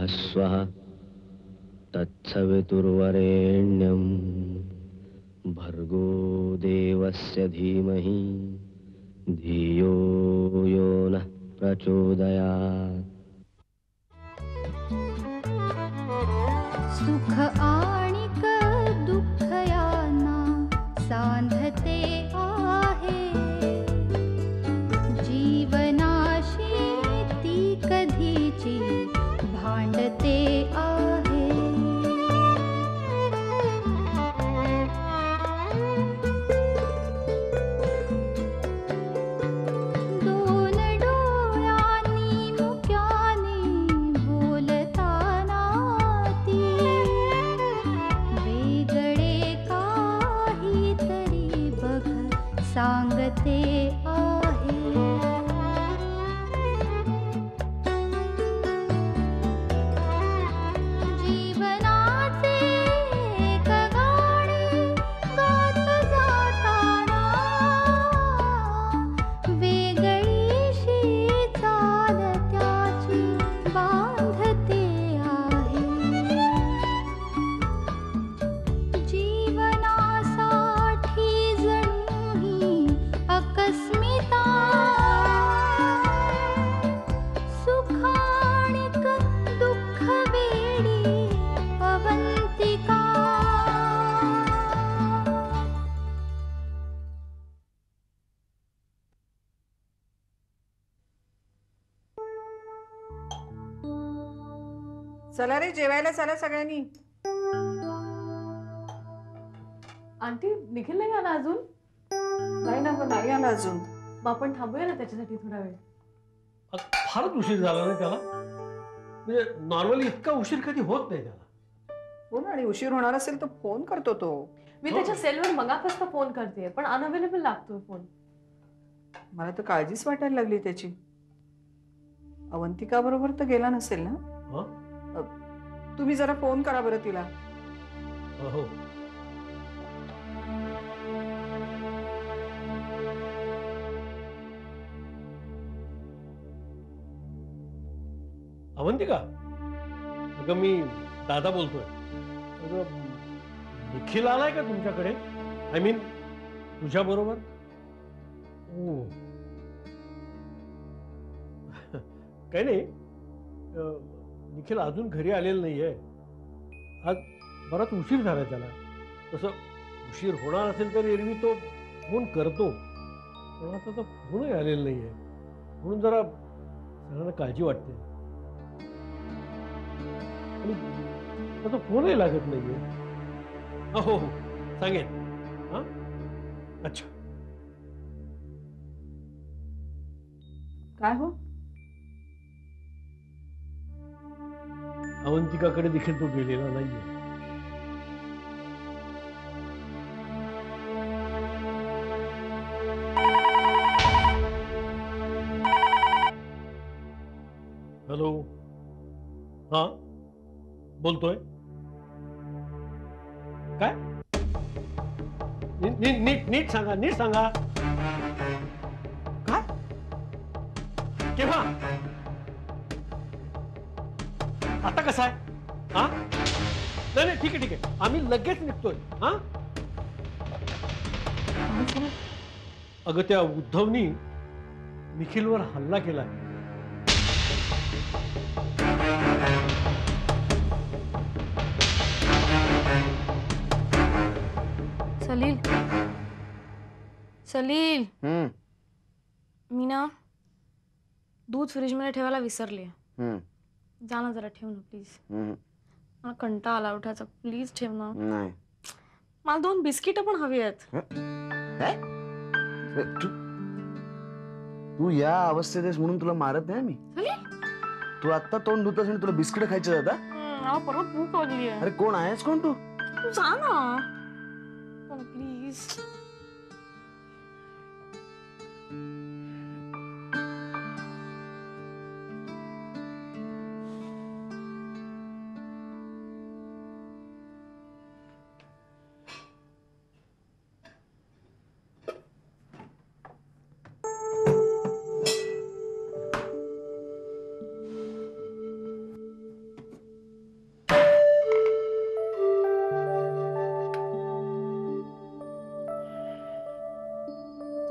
स्वः तत्सवितुर्वरेण्यं भर्गो देवस्य धीमहि धियो यो नः प्रचोदयात्। सुख आणिक दुःख यांना सांधते आहे, जीवनाशी ती कधीची भांडते आहे। दोन डोळ्यांनी मुक्याने बोलताना ती वेगळे काहीतरी बघ सांगते आहे। जीवनाचे एक गाणे गात जाताना वेगळीशी चाल त्याची बांधते आहे। जीवनासाठी जणू ही अकस्मिता, सुखाणिक दुःख वेडी अवंतिका। चला रे, जेवायला चला सगळ्यांनी। आंटी निखिल नाही आला अजून? नाही ना गं, नाही आला अजून। मग आपण थांबूया ना त्याच्यासाठी थोडा वेळ। फारच उशीर झाला ना त्याला, म्हणजे नॉर्मली इतका उशीर कधी होत नाही त्याला। हो ना, आणि उशीर होणार असेल तर फोन करतो तो। मी त्याच्या सेलवर मगापासून फोन करते पण अनअवेलेबल लागतोय फोन। मला तर काळजीच वाटायला लागली त्याची। अवंतिका बरोबर तर गेला नसेल ना? तुम्ही जरा फोन करा बरं तिला। हो, अवंतिका, अगं मी दादा बोलतोय। अगं निखिल आलाय का तुमच्याकडे? आय मीन तुझ्या बरोबर? काही नाही, निखिल अजून घरी आलेला नाहीये। आज बराच उशीर झाला त्याला। तसं उशीर होणार असेल तर एरवी तो फोन करतो, पण आता तो फोनही आलेला नाहीये, म्हणून जरा सगळ्यांना काळजी वाटते। आणि त्याचा फोनही लागत नाहीये। हो हो, सांगेन। हा, अच्छा। काय हो? अवंतिकाकडे देखील तो गेलेला नाहीये। हॅलो, हा बोलतोय। काय? नीट सांगा, नीट सांगा। काय? केव्हा? आता कसं आहे? हा, नाही नाही, ठीक आहे ठीक आहे, आम्ही लगेच निघतोय। हा, अगं त्या उद्धवनी निखिलवर हल्ला केलाय। सलील, सलील, मी ना दूध फ्रीज मध्ये ठेवायला विसरले। जा ना जरा, ठेव ना प्लीज। मला कंटाळा आला उठायचा, प्लीज ठेव ना। नाही, मला 2 बिस्किट पण हवी आहेत। तू या अवस्थेत आहेस म्हणून तुला मारत नाही मी। तू आता तोंड धुतस आणि तुला बिस्किट खायचे आता? मला परत भूक लागली आहे। अरे कोण आहेस, कोण तू? तू जा ना प्लीज।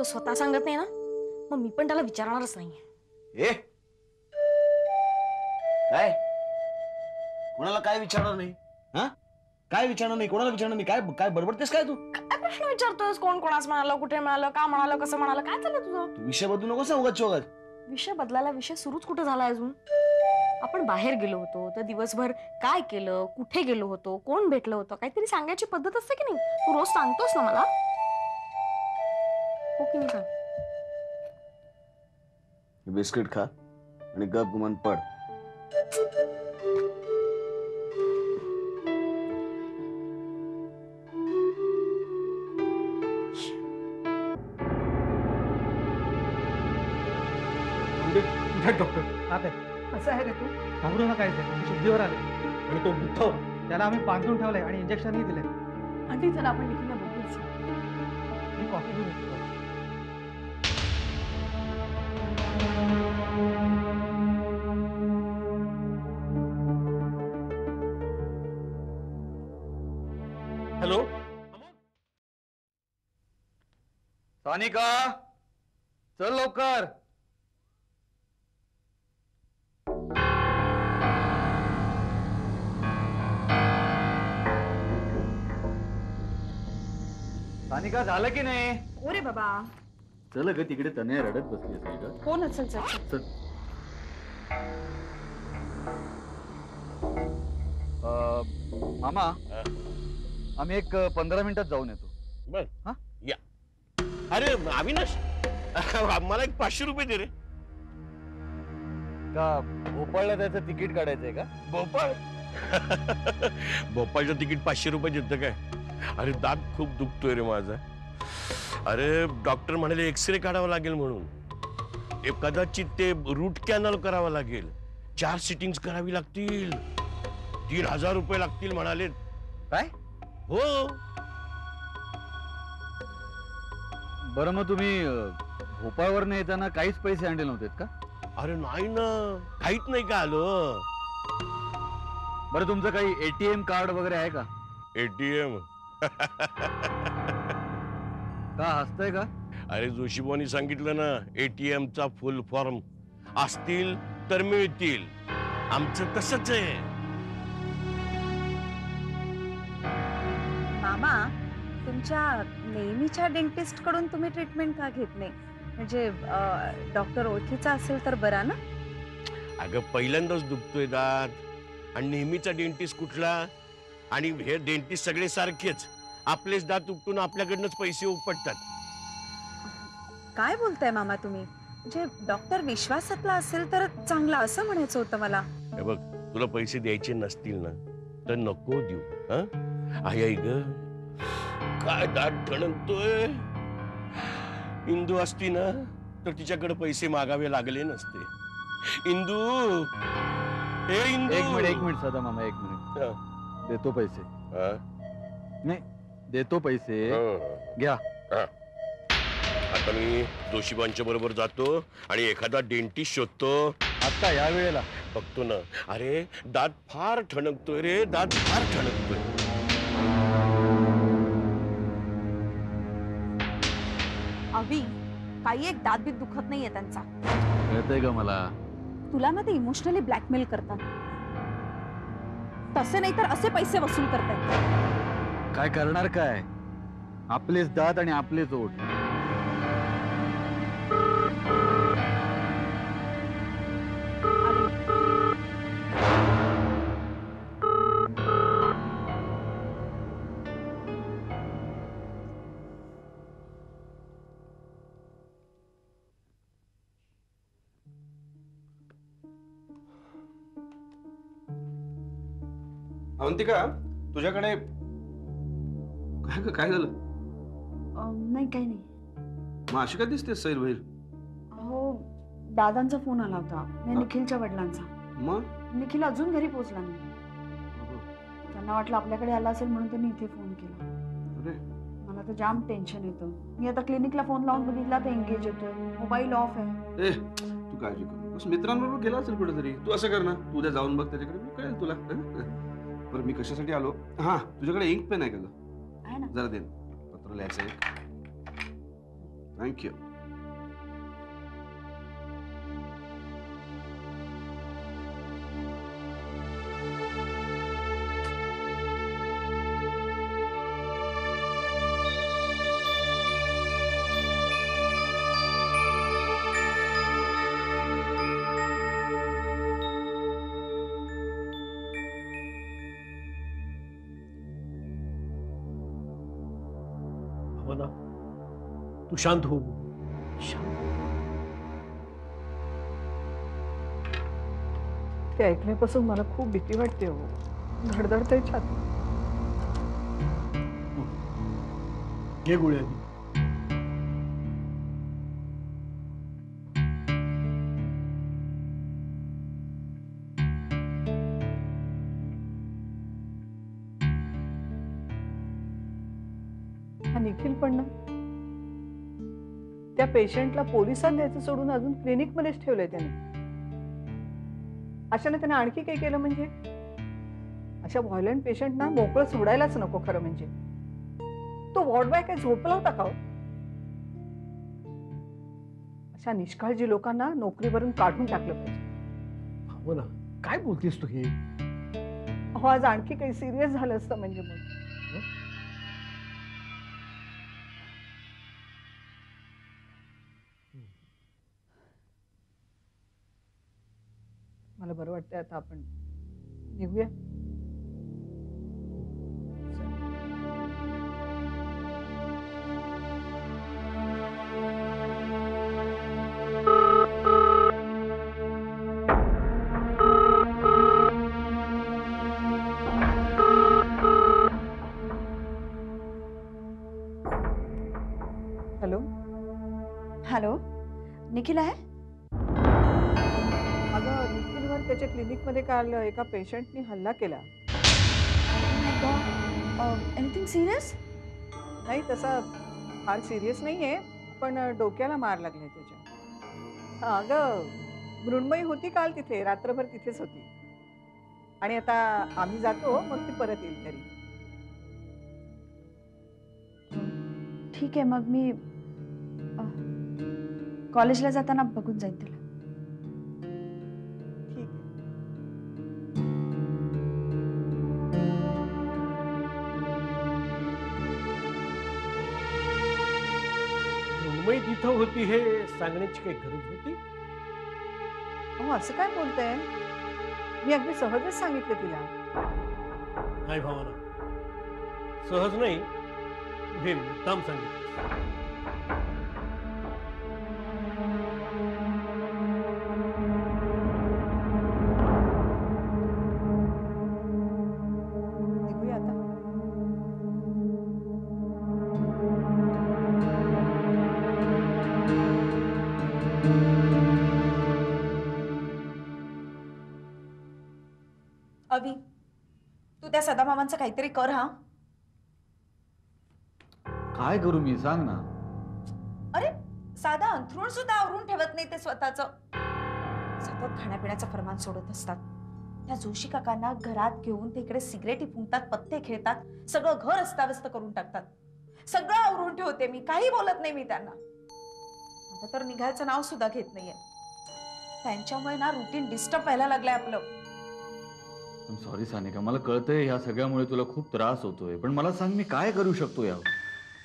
तो स्वतः सांगत नाही ना, मग मी पण त्याला विचारणारच नाही. ए काय कोणाला काय विचारणार नाही? हा काय विचारणार नाही, कोणाला विचारणार नाही? काय काय बडबडतेस काय तू? काय प्रश्न विचारतोस? कोण कोणास म्हणालं, कुठे म्हणालं, का म्हणालं, कसं म्हणालं, काय चाललं तुझं? तू विषय बदलू नकोस उगाच चोगाच. विषय बदलायला विषय सुरूच कुठे झाला अजून? आपण बाहेर गेलो होतो तर दिवसभर काय केलं, कुठे गेलो होतो, कोण भेटलं होतं, काहीतरी सांगायची पद्धत असते की नाही? तू रोज सांगतोस ना मला, हो की नाही सांग? बिस्किट खा आणि गप गुमान पड. डॉक्टर आता असं आहे रे तू? घाबरू नका इथे, मी शुद्धीवर आले. आणि तो बुद्ध त्याला आम्ही बांधून ठेवलंय आणि इंजेक्शनही दिले. आंटी चला आपण निखिलला बघूच. मी कॉफी घेऊन येतो. हॅलो. सानिका चल लवकर. सानिका झालं की नाही? हो रे बाबा. चल ग तिकडे तनया रडत बसली असेल ग. हो ना, चल चल चल. चल. मामा आम्ही एक 15 मिनिटात जाऊन येतो. बर हा? या. अरे अविनाश, मला एक 500 रुपये दे रे. का भोपाळला त्याचं तिकीट काढायचंय का? भोपाळ? भोपाळचं तिकीट 500 रुपये देतं काय? अरे दात खूप दुखतोय रे माझा. अरे डॉक्टर म्हणाले एक्सरे काढावा लागेल म्हणून. कदाचित ते रूट कॅनल करावा लागेल. 4 सिटिंग्स करावी लागतील. 3000 रुपये लागतील म्हणाले. काय? हो. बरं मग तुम्ही भोपाळवर येताना काहीच पैसे आणले नव्हते का? अरे नाही ना, काहीच नाही का आलं. बरं तुमचं काही ATM कार्ड वगैरे आहे का? ATM? का हसतंय का? अरे जोशीबानी सांगितलं ना, ATM चा फुल फॉर्म असतील तर मिळतील. आमचं तसंच आहे. मामा, तुमच्या नेहमीच्या डेंटिस्ट कडून तुम्ही ट्रीटमेंट का घेत नाही? म्हणजे डॉक्टर ओळखीचा असेल तर बरा ना? अगं पहिल्यांदाच दुखतोय दात, आणि नेहमीचा डेंटिस्ट कुठला? आणि हे डेंटिस्ट सगळे सारखेच. आपलेच दात उपटून आपल्याकडनंच पैसे उपटतात. काय बोलताय मामा तुम्ही? म्हणजे डॉक्टर विश्वासातला असेल तर चांगला असं म्हणायचं होतं मला. हे बघ, तुला पैसे द्यायचे नसतील ना तर नको देऊ. आई ग, काय दात ठणकतोय. इंदू असती ना तर तिच्याकडे पैसे मागावे लागले नसते. इंदू, हे इंदू. एक मिनिट सदा मामा, एक मिनिट. देतो पैसे. नाही देतो पैसे. घ्या. आता मी जोशीबांच्या बरोबर जातो आणि एखादा डेंटिस्ट शोधतो. आता या वेळेला बघतो ना. अरे दात फार ठणकतोय रे, दात फार ठणकतोय. अवी, काही एक दात बीत दुखत नाहीये त्यांचा. कळतंय का मला? तुला ना ते इमोशनली ब्लॅकमेल करतात. तसे नाही तर असे पैसे वसूल करतात. काय करणार काय? आपलेच दात आणि आपलेच ओठ. अवंतिका, तुझ्याकडे काय झालं? नाही काही नाही. मग अशी का दिसते सैल बाहेर? हो, दादांचा फोन आला होता, निखिलच्या वडिलांचा. मग निखिल अजून घरी पोहोचला नाही. त्यांना वाटलं आपल्याकडे आला असेल म्हणून त्यांनी इथे फोन केला. अरे मला तर जाम टेन्शन येतं. मी आता क्लिनिकला फोन लावून बघितला तर एंगेज येतोय, मोबाईल ऑफ आहे. तू काळजी करू नकोस. मित्रांबरोबर गेला असेल कुठेतरी. तू असं कर ना, तू उद्या जाऊन बघ त्याच्याकडे, मी कळेल तुला. बरं मी कशासाठी आलो? हा, तुझ्याकडे इंक पेन आहे का ग? आहे ना. जरा दे, पत्र लिहायचंय. थँक्यू. भावना, तू शांत हो. शांत. ते ऐकण्यापासून मला खूप भीती वाटते हो. धडधडतंय छाती. घे गोळी आधी. हा निखिल पण ना, त्या पेशंटला पोलिसात द्यायचं सोडून अजून क्लिनिक मध्येच ठेवलंय त्याने. अशाने त्याने आणखी काही केलं म्हणजे? अशा व्हायलंट पेशंटना मोकळं सोडायलाच नको खरं म्हणजे. तो वॉर्ड बॉय काय झोपला होता का हो? अशा निष्काळजी लोकांना नोकरीवरून काढून टाकलं पाहिजे. भावना, काय बोलतेस तू हे? अहो, आज आणखी काही सिरियस झालं असतं म्हणजे मग. मला बरं वाटतंय, आता आपण निघूया. हॅलो. हॅलो, निखिल आहे? अगं, निखिलवर त्याच्या क्लिनिकमध्ये काल एका पेशंटनी हल्ला केला. Anything serious? नाही, तसा फार सिरियस नाहीये, पण डोक्याला मार लागलाय त्याच्या. अगं, मृण्मयी होती काल तिथे, रात्रभर तिथेच होती. आणि आता आम्ही जातो, मग ती परत येईल घरी. ठीक आहे, मग मी कॉलेजला जाताना बघून जाईन तिला. ठीक आहे. मुंबई तिथं होती हे सांगण्याची काही गरज होती? अहो, असं काय बोलताय? मी अगदी सहजच सांगितलं तिला. नाही भावना, सहज नाही, हे मुद्दाम सांगितलं. निघूया आता. अवी, तू त्या सदामामांचं काहीतरी कर. हा, काय करू मी, सांग ना. अरे साधा अंथरूण सुद्धा आवरून ठेवत नाही ते स्वतःच. सतत खाण्यापिण्याचं फरमान सोडत असतात. त्या जोशी काकांना घरात घेऊन ते इकडे सिगरेटी फुंकतात, पत्ते खेळतात, सगळं घर अस्ताव्यस्त करून टाकतात. सगळं आवरून ठेवते मी, काही बोलत नाही मी त्यांना. आता तर निघायचं नाव सुद्धा घेत नाहीये. त्यांच्यामुळे ना रुटीन डिस्टर्ब व्हायला लागलंय आपलं. सॉरी सानिका, मला कळतंय ह्या सगळ्यामुळे तुला खूप त्रास होतोय, पण मला सांग, मी काय करू शकतो यावर?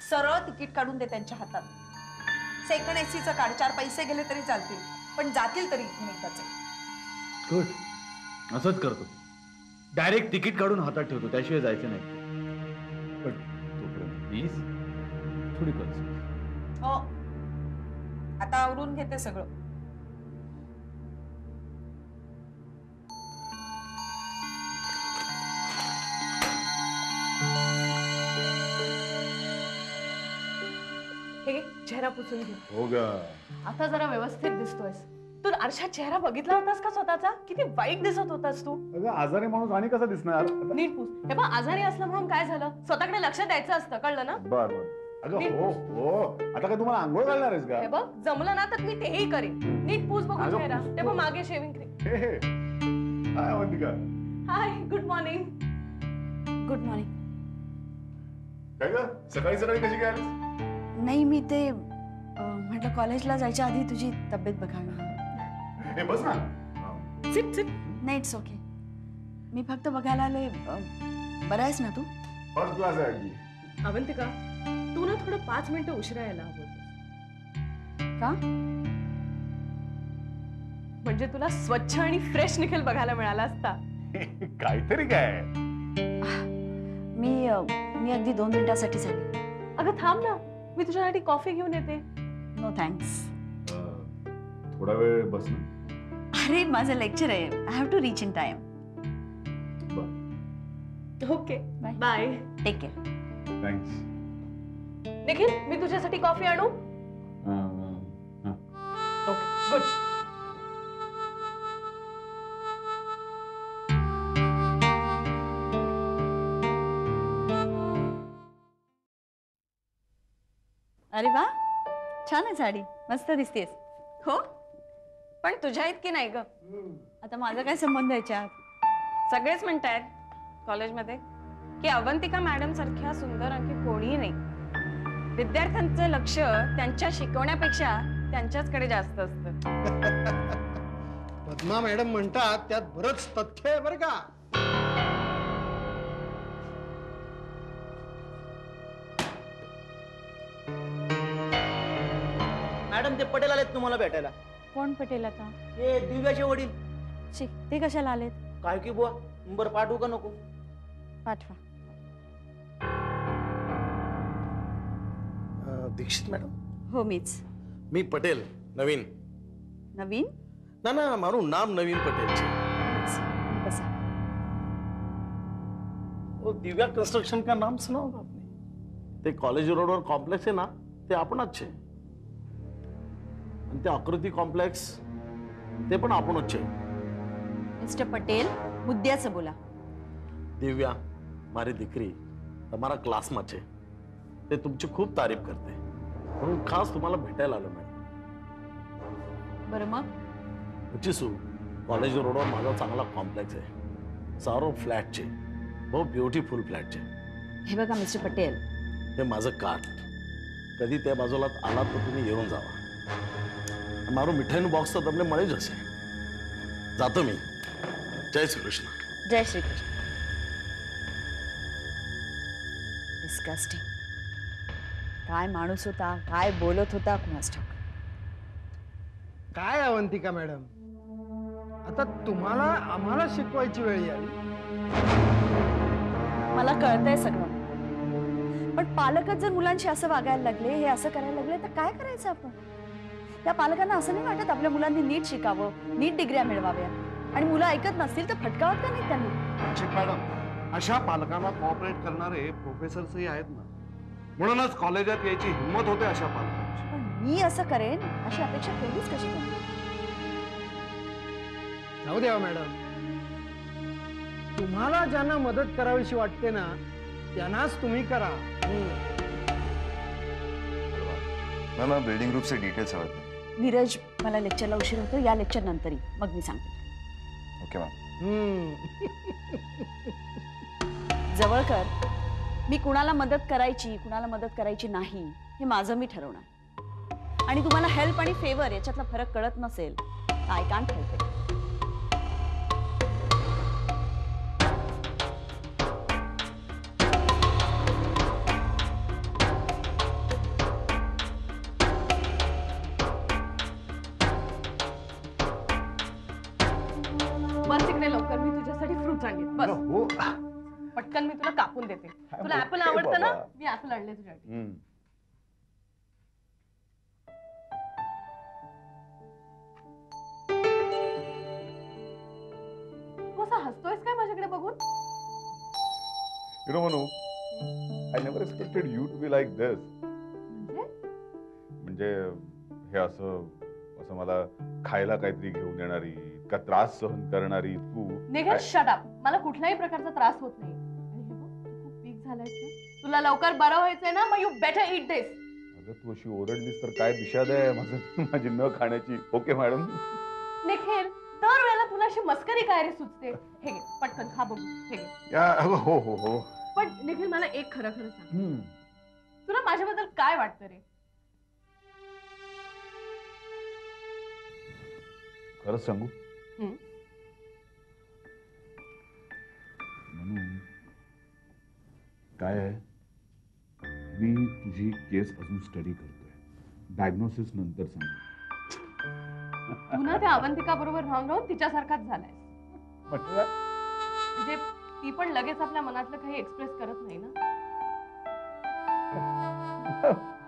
सरळ तिकीट काढून दे त्यांच्या हातात. सेकंड एसीचं काढ, 4 पैसे गेले तरी चालतील, पण जातील तरी इथून एकदाचे. गुड, असंच करतो. डायरेक्ट तिकीट काढून हातात ठेवतो, त्याशिवाय जायचं नाही. पण तोपर्यंत प्लीज थोडी कर. हो, आता आवरून घेते सगळं. हे चेहरा पुसून घे. हो गा. आता जरा व्यवस्थित दिसतोयस. तू आरशात चेहरा बघितला होतास का स्वतःचा? किती वाईट दिसत होतास तू. अगं, आजारी माणूस आणि कसा दिसणार? नीट पुस. हे बघ, आजारी असलं म्हणून काय झालं? स्वतःकडे लक्ष द्यायचं असतं, कळलं ना? बर बर. अगं हो हो, आता काय तुम्हाला आंघोळ घालणार आहेस का? हे बघ, जमलं ना तर मी तेही करेन. नीट पुस बघू अगं, चेहरा. पुस. ते बघ मागे शेविंग क्रीम. हे हे. हाय अवंतिका. हाय, गुड मॉर्निंग. Good morning. काय ग, सकाळी सकाळी कशी काय आलीस? नाही, मी ते म्हटलं कॉलेजला जायच्या आधी तुझी तब्येत बघावी. हे बस ना. Sit sit. नाही, इट्स ओके. मी फक्त बघायला आले. बरं आहेस ना तू? फर्स्ट क्लास आहे अगदी. अवंतिका, तू ना थोडं 5 मिनिटं उशिरा यायला हवं होतं. का? म्हणजे तुला स्वच्छ आणि फ्रेश निखिल बघायला मिळाला असता. काहीतरी काय. मी अगदी 2 मिनिटासाठीच आले. अगं थांब ना, मी तुझ्यासाठी कॉफी घेऊन येते. No thanks. थोडा वेळ बस ना. अरे माझं लेक्चर आहे. I have to reach in time. Okay bye. Take care. Thanks. Nikhil मी तुझ्यासाठी कॉफी आणू? Okay good. अरे वा, छान आहे साडी. मस्त दिसतेस. हो पण तुझ्या इतकी नाही ग. आता माझा काय संबंध याच्यात? सगळेच म्हणतायत कॉलेजमध्ये की अवंतिका मॅडम सारख्या सुंदर आणखी कोणीही नाही. विद्यार्थ्यांचं लक्ष त्यांच्या शिकवण्यापेक्षा त्यांच्याचकडे जास्त असतं. पद्मा मॅडम म्हणतात त्यात बरंच तथ्य आहे बरं का. मॅडम ते पटेल आलेत तुम्हाला भेटायला. कोण पटेल आता? हे दिव्याचे वडील. ते कशाला आलेत? काय की बुवा, बरं पाठवू का नको? पाठवा. दीक्षित मॅडम? हो मीच. मी पटेल नवीन. नवीन? ना ना मारू नाम नवीन पटेल छे. बसा. वो दिव्या कंस्ट्रक्शन का नाम सुना होगा आपने? ते कॉलेज रोड वर कॉम्प्लेक्स आहे ना, ते आपणच छे. आणि ते आकृती कॉम्प्लेक्स ते पण आपणच छे. मिस्टर पटेल मुद्द्याचं बोला. दिव्या मारी दीकरी તમારા ક્લાસમાં છે. તે तुमची खूप तारीफ करते म्हणून खास तुम्हाला भेटायला आलो मॅडम. बरं मग? उचिसू कॉलेज रोडवर माझा चांगला कॉम्प्लेक्स आहे. सारो फ्लॅटचे बहुत ब्युटिफुल फ्लॅटचे. हे बघा मिस्टर पटेल, हे माझं कार्ड. कधी त्या बाजूला आलात तर तुम्ही येऊन जावा. मारो मिठाईનું બોક્સ તો તમને મળી જશે. जातो मी. जय श्री कृष्ण. जय श्री कृष्ण. डिस्गस्टिंग. काय माणूस होता, काय बोलत होता कुणास ठाऊक. काय अवंतिका मॅडम, आता तुम्हाला आम्हाला शिकवायची वेळ आली. मला कळतंय सगळं, पण पालकच जर मुलांशी असं वागायला लागले, हे असं करायला लागले तर काय करायचं आपण? त्या पालकांना असं नाही वाटत आपल्या मुलांनी नीट शिकावं, नीट डिग्र्या मिळवाव्या, आणि मुलं ऐकत नसतील तर फटकावत का नाही त्यांनी? मॅडम, अशा पालकांना कोऑपरेट करणारे प्रोफेसर्सही आहेत ना, म्हणूनच कॉलेजात यायची हिंमत होते अशा पालकांची. पण मी असं करेन अशी अपेक्षा केलीच कशी करेन? जाऊ द्या मॅडम, तुम्हाला ज्यांना मदत करावीशी वाटते ना त्यांनाच तुम्ही करा. ना बिल्डिंग ग्रुपचे डिटेल्स हवे. नीरज, मला लेक्चरला उशीर होतो, या लेक्चर नंतर मग मी सांगते. Okay ma'am. जवळकर, मी कुणाला मदत करायची कुणाला मदत करायची नाही हे माझं मी ठरवणार. आणि तुम्हाला हेल्प आणि फेवर याच्यातला फरक कळत नसेल आय कांट हेल्प इट. बस तिकडे लवकर, मी तुझ्यासाठी फ्रूट आणले. बस पटकन मी तुला कापून देते. तुला ऍपल आवडतं ना, मी ऍपल आणले तुझ्यासाठी. तू असं हसतोयस काय माझ्याकडे बघून? You know, Manu, I never expected you to be like this. म्हणजे हे असं मला खायला काहीतरी घेऊन येणारी, इतका त्रास सहन करणारी तू. निघेल, शट अप. मला कुठल्याही प्रकारचा त्रास होत नाही. आणि हे बघ, तू खूप वीक झालायस ना, तुला लवकर बरं व्हायचंय ना, मग यू बेटर ईट दिस. अगं तू अशी ओरडलीस तर काय दिशा आहे माझी न खाण्याची. Okay madam. निखिल, दर वेळेला तुला अशी मस्करी काय रे सुचते? हे घे, पटकन खा बघू. हे घे. हो हो हो. पण निखिल, मला एक खरं खरं सांग, तुला माझ्याबद्दल काय वाटतं रे? खरंच सांगू? म्हणून काय आहे, मी तुझी केस अजून स्टडी करतोय. डायग्नोसिस नंतर सांगू. पुन्हा त्या अवंतिका बरोबर राहून राहून तिच्यासारखाच झालाय. म्हणजे ती पण लगेच आपल्या मनातलं काही एक्सप्रेस करत नाही ना.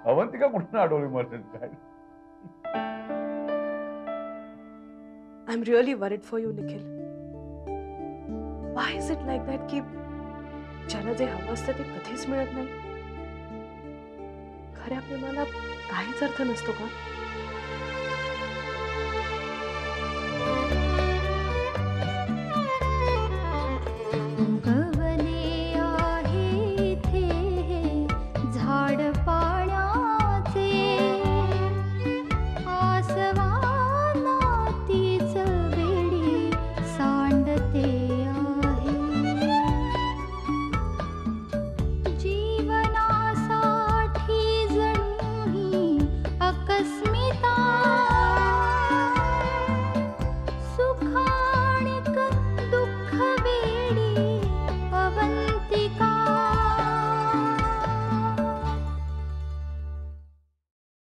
अवंतिका कुठून अडवली मला काय? I am really worried for you Nikhil. Y is it like that की ज्याला जे हवं असतं ते कधीच मिळत नाही? खऱ्या प्रेमाला काहीच अर्थ नसतो का?